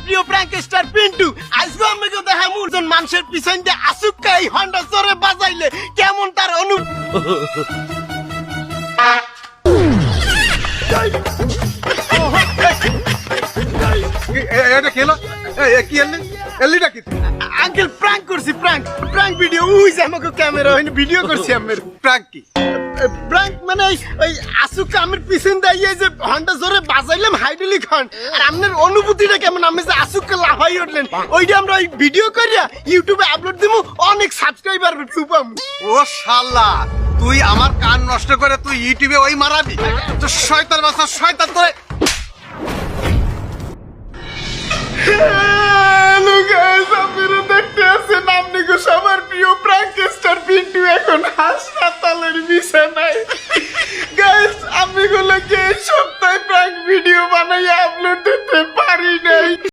প্রিয় prank star Pintu. আজকে আমাকে দেখা মুরজন মানুষের পিছন দিয়ে আসুক্কা এই হন্ডা জোরে বাজাইলে কেমন তার এটা খেলো কি এলি এলিটা কি আঙ্কেল প্র্যাঙ্ক করছি, প্র্যাঙ্ক ভিডিও। ওই যে আমাকে ক্যামেরা হইনি ভিডিও করছি আমার। প্রাক কি প্র্যাঙ্ক মানে ওই আসুক্কা আমার পিছন দিয়ে যে হন্ডা জোরে বাজাইলাম হাইড্রোলিক হর্ন, আর আপনার অনুভূতিটা কেমন? আমি যে আসুক্কা লাফাই উঠলেন ওইটা আমরা ওই ভিডিও করিয়া ইউটিউবে আপলোড দিমু, অনেক সাবস্ক্রাইবার ভিউ পাবো। ও শালা তুই আমার কান নষ্ট করে তুই ইউটিউবে ওই মারাবি তো শয়তান বাচ্চা শয়তান তোরে হ্যালো গাইস, আপনারা দেখতে আছেন আপনি গো সবার প্রিয় প্র্যাঙ্ক স্টার পিন্টু এখন হাসপাতালের বিছানায়। গাইস আমি গুলোকে এই সপ্তাহে প্র্যাঙ্ক ভিডিও বানাইয়া আপলোড দিতে পারি নাই।